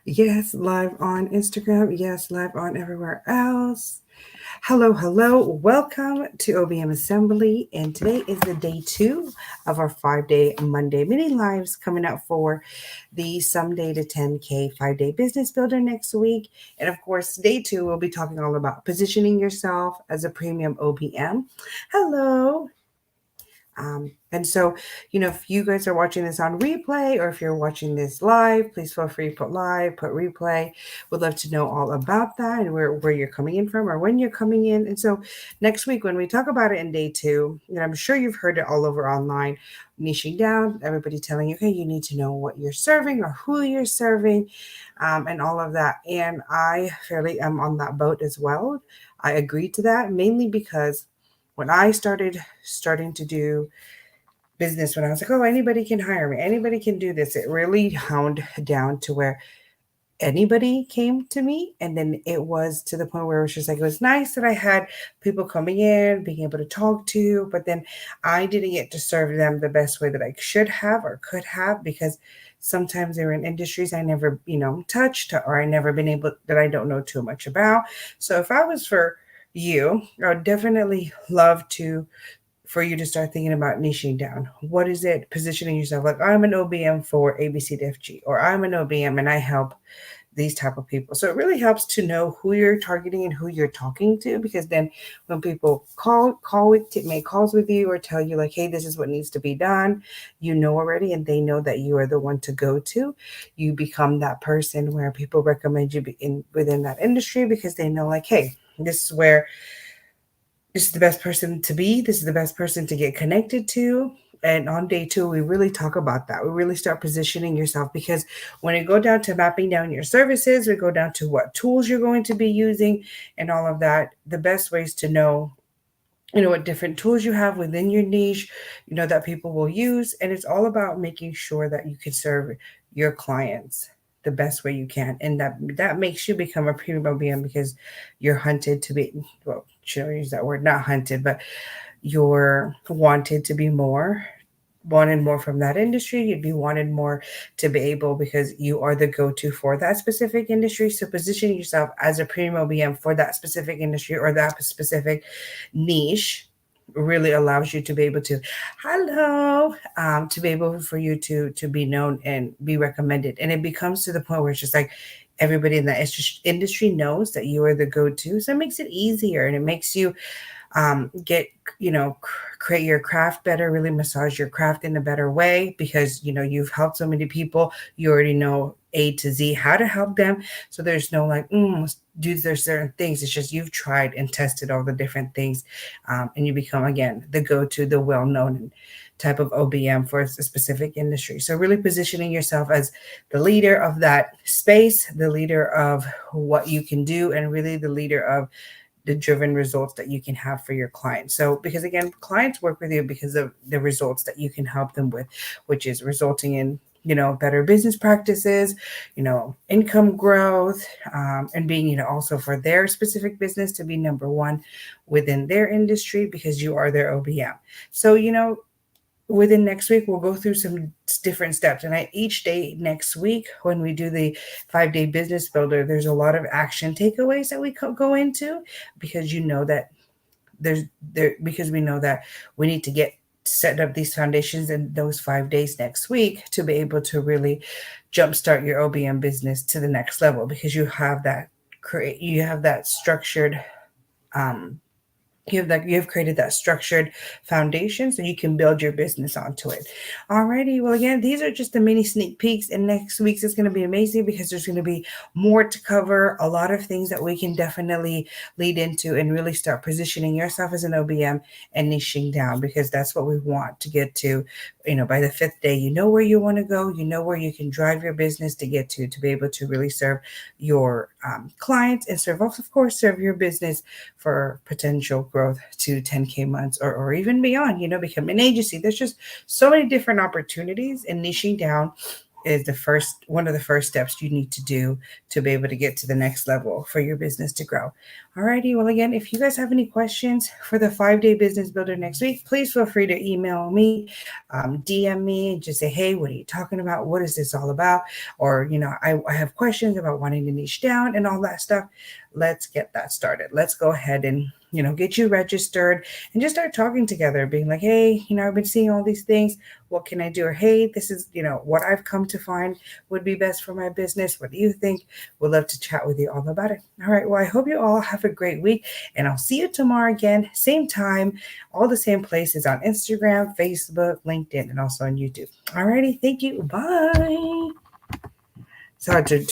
Yes, live on Instagram. Yes, live on everywhere else. Hello, hello. Welcome to OBM Assembly. And today is the day 2 of our 5-day Monday mini lives coming up for the Someday to 10K 5-day business builder next week. And of course, day 2, we'll be talking all about positioning yourself as a premium OBM. Hello. And so, if you guys are watching this on replay or if you're watching this live, please feel free to put live, put replay. Would love to know all about that and where you're coming in from or when you're coming in. And so next week, when we talk about it in day 2, and I'm sure you've heard it all over online, niching down, everybody telling you, hey, you need to know what you're serving or who you're serving, and all of that. And I fairly am on that boat as well. I agree to that mainly because when I starting to do business, when I was like, oh, anybody can hire me, anybody can do this, it really honed down to where anybody came to me. And then it was to the point where it was just like, it was nice that I had people coming in, being able to talk to, but then I didn't get to serve them the best way that I should have or could have because sometimes they were in industries I never, touched or I never been able that I don't know too much about. So if I was for you, I would definitely love for you to start thinking about niching down. What is it? Positioning yourself like I'm an OBM for ABCDFG, or I'm an OBM and I help these type of people. So it really helps to know who you're targeting and who you're talking to, because then when people make calls with you or tell you like, hey, this is what needs to be done, you know already, and they know that you are the one to go to. You become that person where people recommend you within that industry because they know like, hey, this is the best person to be. This is the best person to get connected to. And on day 2, we really talk about that. We really start positioning yourself because when you go down to mapping down your services, we go down to what tools you're going to be using and all of that. The best ways to know, what different tools you have within your niche, that people will use. And it's all about making sure that you can serve your clients the best way you can. And that makes you become a premium OBM because you're hunted to be, well, should I use that word? Not hunted, but you're wanted to be wanted more from that industry. You'd be wanted more to be able because you are the go-to for that specific industry. So positioning yourself as a premium OBM for that specific industry or that specific niche really allows you to be able to to be able for you to be known and be recommended. And it becomes to the point where it's just like everybody in that industry knows that you are the go-to, so it makes it easier and it makes you get create your craft better, really massage your craft in a better way because you've helped so many people. You already know A to Z how to help them, so there's no like do there's certain things. It's just you've tried and tested all the different things, and you become again the go-to, the well-known type of OBM for a specific industry. So really positioning yourself as the leader of that space, the leader of what you can do, and really the leader of the driven results that you can have for your clients. So, because again, clients work with you because of the results that you can help them with, which is resulting in better business practices, income growth, and being also for their specific business to be number one within their industry because you are their OBM. So within next week we'll go through some different steps, and each day next week when we do the 5-day business builder, there's a lot of action takeaways that we go into because that because we know that we need to get set up these foundations in those 5 days next week to be able to really jumpstart your OBM business to the next level because you have that structured um you have created that structured foundation so you can build your business onto it. Alrighty, well again, these are just the mini sneak peeks, and next week's is going to be amazing because there's going to be more to cover, a lot of things that we can definitely lead into and really start positioning yourself as an OBM and niching down, because that's what we want to get to. By the 5th day, you know where you want to go, you know where you can drive your business to get to be able to really serve your clients and of course serve your business for potential growth to 10K months or even beyond, become an agency. There's just so many different opportunities, and niching down is one of the first steps you need to do to be able to get to the next level for your business to grow. Alrighty, well, again, if you guys have any questions for the 5-day business builder next week, please feel free to email me, DM me, and just say, hey, what are you talking about? What is this all about? Or, I have questions about wanting to niche down and all that stuff. Let's get that started. Let's go ahead and get you registered and just start talking together, being like, hey, I've been seeing all these things. What can I do? Or, hey, this is, what I've come to find would be best for my business. What do you think? We'd love to chat with you all about it. All right. Well, I hope you all have a great week, and I'll see you tomorrow again, same time, all the same places on Instagram, Facebook, LinkedIn, and also on YouTube. All righty. Thank you. Bye. Sorry to